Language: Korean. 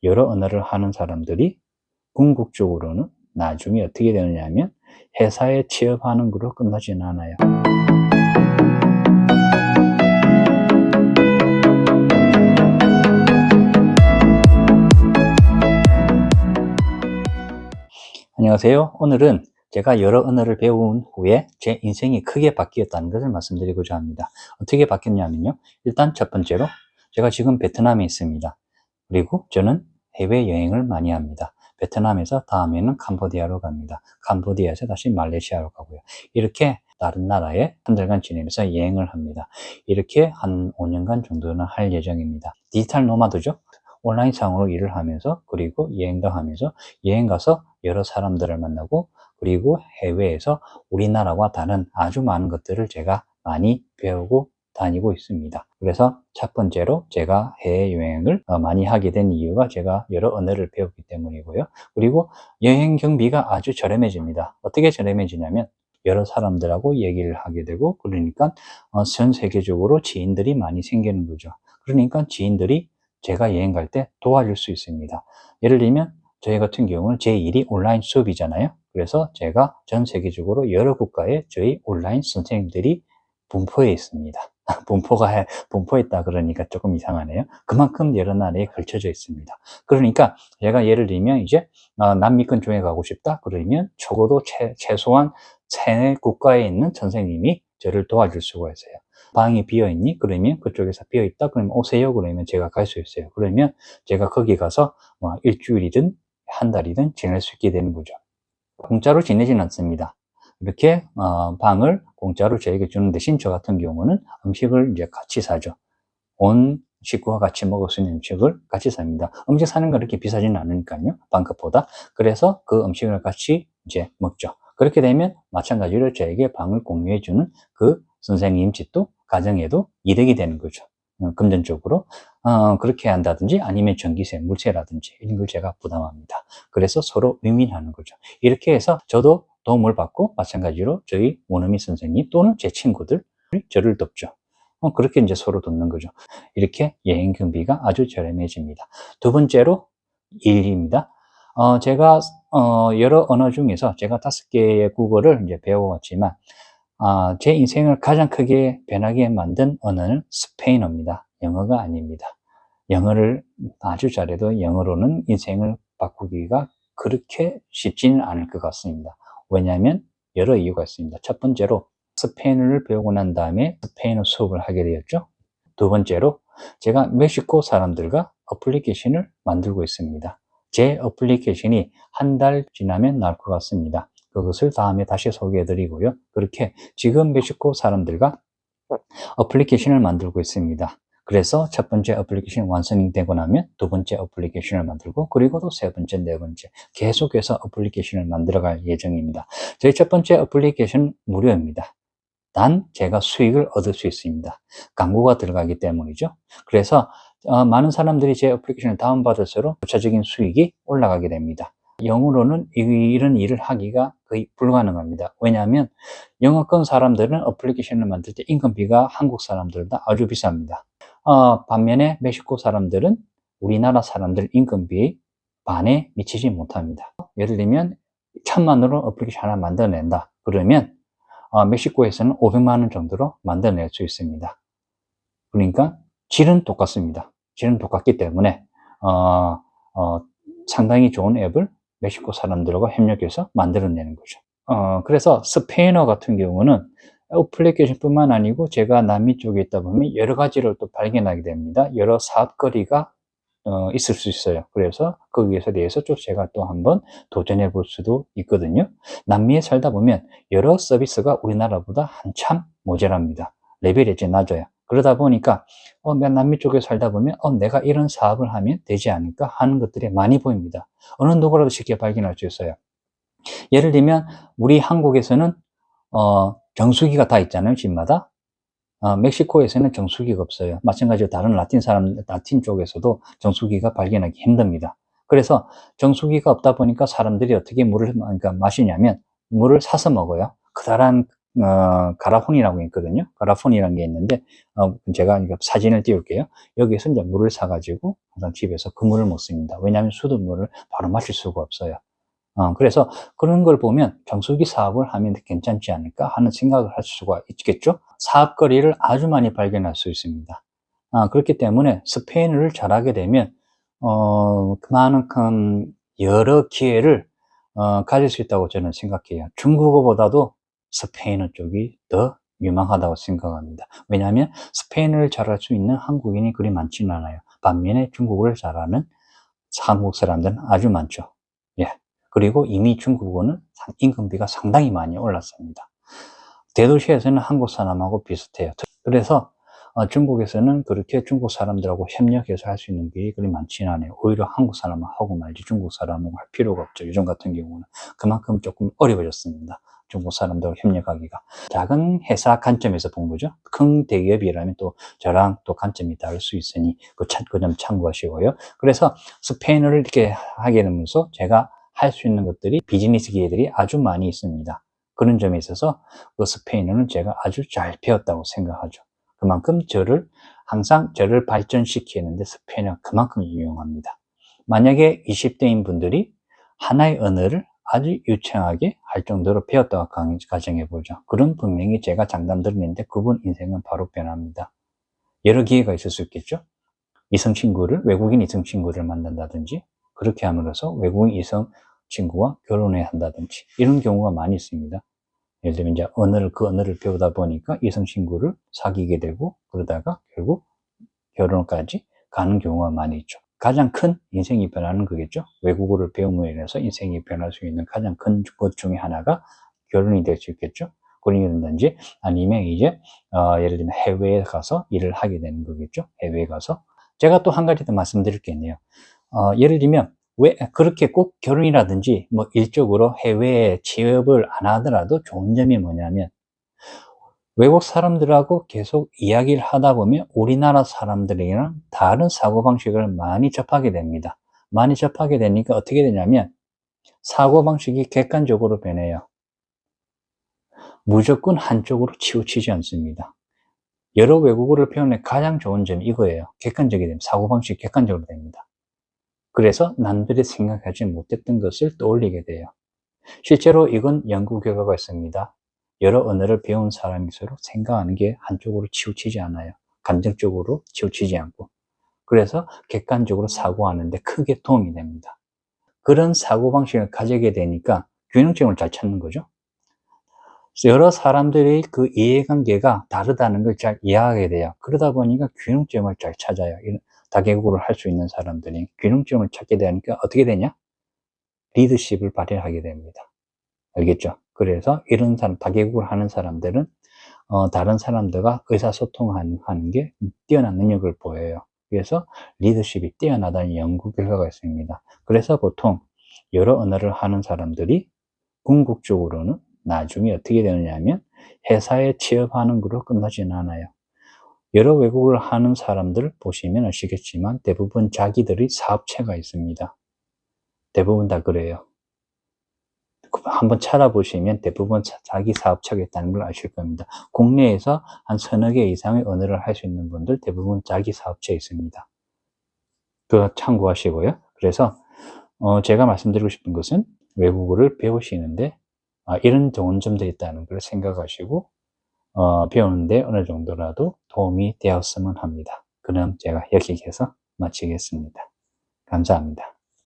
여러 언어를 하는 사람들이 궁극적으로는 나중에 어떻게 되느냐 하면 회사에 취업하는 걸로 끝나지는 않아요. 안녕하세요. 오늘은 제가 여러 언어를 배운 후에 제 인생이 크게 바뀌었다는 것을 말씀드리고자 합니다. 어떻게 바뀌었냐면요. 일단 첫 번째로 제가 지금 베트남에 있습니다. 그리고 저는 해외여행을 많이 합니다. 베트남에서 다음에는 캄보디아로 갑니다. 캄보디아에서 다시 말레이시아로 가고요. 이렇게 다른 나라에 한 달간 지내면서 여행을 합니다. 이렇게 한 5년간 정도는 할 예정입니다. 디지털 노마드죠. 온라인상으로 일을 하면서 그리고 여행도 하면서 여행 가서 여러 사람들을 만나고 그리고 해외에서 우리나라와 다른 아주 많은 것들을 제가 많이 배우고 다니고 있습니다. 그래서 첫 번째로 제가 해외여행을 많이 하게 된 이유가 제가 여러 언어를 배웠기 때문이고요. 그리고 여행 경비가 아주 저렴해집니다. 어떻게 저렴해지냐면 여러 사람들하고 얘기를 하게 되고 그러니까 전 세계적으로 지인들이 많이 생기는 거죠. 그러니까 지인들이 제가 여행 갈 때 도와줄 수 있습니다. 예를 들면 저희 같은 경우는 제 일이 온라인 수업이잖아요. 그래서 제가 전 세계적으로 여러 국가에 저희 온라인 선생님들이 분포해 있습니다. 분포해 있다 그러니까 조금 이상하네요. 그만큼 여러 나라에 걸쳐져 있습니다. 그러니까 제가 예를 들면 이제 남미권 쪽에 가고 싶다 그러면 적어도 최소한 3국가에 있는 선생님이 저를 도와줄 수가 있어요. 방이 비어있니? 그러면 그쪽에서 비어있다? 그러면 오세요? 그러면 제가 갈 수 있어요. 그러면 제가 거기 가서 일주일이든 한 달이든 지낼 수 있게 되는 거죠. 공짜로 지내진 않습니다. 이렇게 방을 공짜로 저에게 주는 대신 저 같은 경우는 음식을 이제 같이 사죠. 온 식구와 같이 먹을 수 있는 음식을 같이 삽니다. 음식 사는 거 그렇게 비싸지는 않으니까요. 방값보다. 그래서 그 음식을 같이 이제 먹죠. 그렇게 되면 마찬가지로 저에게 방을 공유해주는 그 선생님 집도 가정에도 이득이 되는 거죠. 금전적으로. 그렇게 한다든지 아니면 전기세, 물세라든지 이런 걸 제가 부담합니다. 그래서 서로 윈윈하는 거죠. 이렇게 해서 저도 도움을 받고 마찬가지로 저희 원어민 선생님 또는 제 친구들이 저를 돕죠. 그렇게 이제 서로 돕는 거죠. 이렇게 여행 경비가 아주 저렴해집니다. 두 번째로 일입니다. 제가 여러 언어 중에서 제가 5개의 국어를 이제 배워왔지만 제 인생을 가장 크게 변하게 만든 언어는 스페인어입니다. 영어가 아닙니다. 영어를 아주 잘해도 영어로는 인생을 바꾸기가 그렇게 쉽지는 않을 것 같습니다. 왜냐하면 여러 이유가 있습니다. 첫 번째로 스페인어를 배우고 난 다음에 스페인어 수업을 하게 되었죠. 두 번째로 제가 멕시코 사람들과 어플리케이션을 만들고 있습니다. 제 어플리케이션이 한 달 지나면 나올 것 같습니다. 그것을 다음에 다시 소개해 드리고요. 그렇게 지금 멕시코 사람들과 어플리케이션을 만들고 있습니다. 그래서 첫 번째 어플리케이션 완성이 되고 나면 두 번째 어플리케이션을 만들고 그리고 또 세 번째, 네 번째 계속해서 어플리케이션을 만들어갈 예정입니다. 저희 첫 번째 어플리케이션 무료입니다. 단 제가 수익을 얻을 수 있습니다. 광고가 들어가기 때문이죠. 그래서 많은 사람들이 제 어플리케이션을 다운받을수록 부차적인 수익이 올라가게 됩니다. 영어로는 이런 일을 하기가 거의 불가능합니다. 왜냐하면 영어권 사람들은 어플리케이션을 만들 때 인건비가 한국 사람들보다 아주 비쌉니다. 반면에 멕시코 사람들은 우리나라 사람들 인건비의 반에 미치지 못합니다. 예를 들면 1,000만 원으로 어플리케이션 하나 만들어낸다. 그러면 멕시코에서는 500만 원 정도로 만들어낼 수 있습니다. 그러니까 질은 똑같습니다. 질은 똑같기 때문에 상당히 좋은 앱을 멕시코 사람들과 협력해서 만들어내는 거죠. 그래서 스페인어 같은 경우는 어플리케이션뿐만 아니고 제가 남미 쪽에 있다 보면 여러 가지를 또 발견하게 됩니다. 여러 사업거리가 있을 수 있어요. 그래서 거기에 대해서 좀 제가 또 한번 도전해 볼 수도 있거든요. 남미에 살다 보면 여러 서비스가 우리나라보다 한참 모자랍니다. 레벨이 이제 낮아요. 그러다 보니까 남미 쪽에 살다 보면 내가 이런 사업을 하면 되지 않을까 하는 것들이 많이 보입니다. 어느 누구라도 쉽게 발견할 수 있어요. 예를 들면 우리 한국에서는 정수기가 다 있잖아요, 집마다. 멕시코에서는 정수기가 없어요. 마찬가지로 다른 라틴 쪽에서도 정수기가 발견하기 힘듭니다. 그래서 정수기가 없다 보니까 사람들이 어떻게 물을 마시냐면 물을 사서 먹어요. 커다란 가라폰이라고 있거든요. 가라폰이라는 게 있는데, 제가 이거 사진을 띄울게요. 여기에서 이제 물을 사가지고 항상 집에서 그 물을 먹습니다. 왜냐하면 수돗물을 바로 마실 수가 없어요. 그래서 그런 걸 보면 정수기 사업을 하면 괜찮지 않을까 하는 생각을 할 수가 있겠죠. 사업거리를 아주 많이 발견할 수 있습니다. 그렇기 때문에 스페인어를 잘하게 되면 그만큼 여러 기회를 가질 수 있다고 저는 생각해요. 중국어보다도 스페인어 쪽이 더 유망하다고 생각합니다. 왜냐하면 스페인어를 잘할 수 있는 한국인이 그리 많지는 않아요. 반면에 중국어를 잘하는 한국 사람들은 아주 많죠. 예. 그리고 이미 중국어는 임금비가 상당히 많이 올랐습니다. 대도시에서는 한국 사람하고 비슷해요. 그래서 중국에서는 그렇게 중국 사람들하고 협력해서 할 수 있는 게 그리 많지는 않아요. 오히려 한국 사람하고 말지 중국 사람하고 할 필요가 없죠. 요즘 같은 경우는 그만큼 조금 어려워졌습니다. 중국 사람들하고 협력하기가. 작은 회사 관점에서 본 거죠. 큰 대기업이라면 또 저랑 또 관점이 다를 수 있으니 그 점 참고하시고요. 그래서 스페인어를 이렇게 하게 되면서 제가 할 수 있는 것들이 비즈니스 기회들이 아주 많이 있습니다. 그런 점에 있어서 그 스페인어는 제가 아주 잘 배웠다고 생각하죠. 그만큼 항상 저를 발전시키는데 스페인어가 그만큼 유용합니다. 만약에 20대인 분들이 하나의 언어를 아주 유창하게 할 정도로 배웠다고 가정해보죠. 그럼 분명히 제가 장담 드리는데 그분 인생은 바로 변합니다. 여러 기회가 있을 수 있겠죠. 외국인 이성 친구를 만난다든지, 그렇게 함으로써 외국인 이성 친구와 결혼해야 한다든지, 이런 경우가 많이 있습니다. 예를 들면 이제 그 언어를 배우다 보니까 이성 친구를 사귀게 되고, 그러다가 결국 결혼까지 가는 경우가 많이 있죠. 가장 큰 인생이 변하는 거겠죠. 외국어를 배움으로 인해서 인생이 변할 수 있는 가장 큰 것 중에 하나가 결혼이 될 수 있겠죠. 결혼이든지 아니면 이제 예를 들면 해외에 가서 일을 하게 되는 거겠죠. 해외에 가서. 제가 또 한 가지 더 말씀드릴 게 있네요. 예를 들면 왜 그렇게 꼭 결혼이라든지 뭐 일적으로 해외에 취업을 안 하더라도 좋은 점이 뭐냐면, 외국 사람들하고 계속 이야기를 하다 보면 우리나라 사람들이랑 다른 사고방식을 많이 접하게 됩니다. 많이 접하게 되니까 어떻게 되냐면 사고방식이 객관적으로 변해요. 무조건 한쪽으로 치우치지 않습니다. 여러 외국어를 배우는 가장 좋은 점이 이거예요. 객관적이 됩니다. 사고방식이 객관적으로 됩니다. 그래서 남들이 생각하지 못했던 것을 떠올리게 돼요. 실제로 이건 연구 결과가 있습니다. 여러 언어를 배운 사람일수록 생각하는 게 한쪽으로 치우치지 않아요. 감정적으로 치우치지 않고. 그래서 객관적으로 사고하는 데 크게 도움이 됩니다. 그런 사고방식을 가지게 되니까 균형점을 잘 찾는 거죠. 여러 사람들의 그 이해관계가 다르다는 걸 잘 이해하게 돼요. 그러다 보니까 균형점을 잘 찾아요. 다개국어를 할 수 있는 사람들이 균형점을 찾게 되니까 어떻게 되냐? 리더십을 발휘하게 됩니다. 알겠죠? 그래서 이런 다개국을 하는 사람들은 다른 사람들과 의사소통하는 게 뛰어난 능력을 보여요. 그래서 리더십이 뛰어나다는 연구 결과가 있습니다. 그래서 보통 여러 언어를 하는 사람들이 궁극적으로는 나중에 어떻게 되느냐 하면 회사에 취업하는 걸로 끝나지는 않아요. 여러 외국어를 하는 사람들 보시면 아시겠지만 대부분 자기들이 사업체가 있습니다. 대부분 다 그래요. 한번 찾아보시면 대부분 자기 사업체가 있다는 걸 아실 겁니다. 국내에서 한 서너 개 이상의 언어를 할 수 있는 분들 대부분 자기 사업체에 있습니다. 그거 참고하시고요. 그래서 제가 말씀드리고 싶은 것은 외국어를 배우시는데 이런 좋은 점들이 있다는 걸 생각하시고 배우는데 어느 정도라도 도움이 되었으면 합니다. 그럼 제가 여기에서 마치겠습니다. 감사합니다.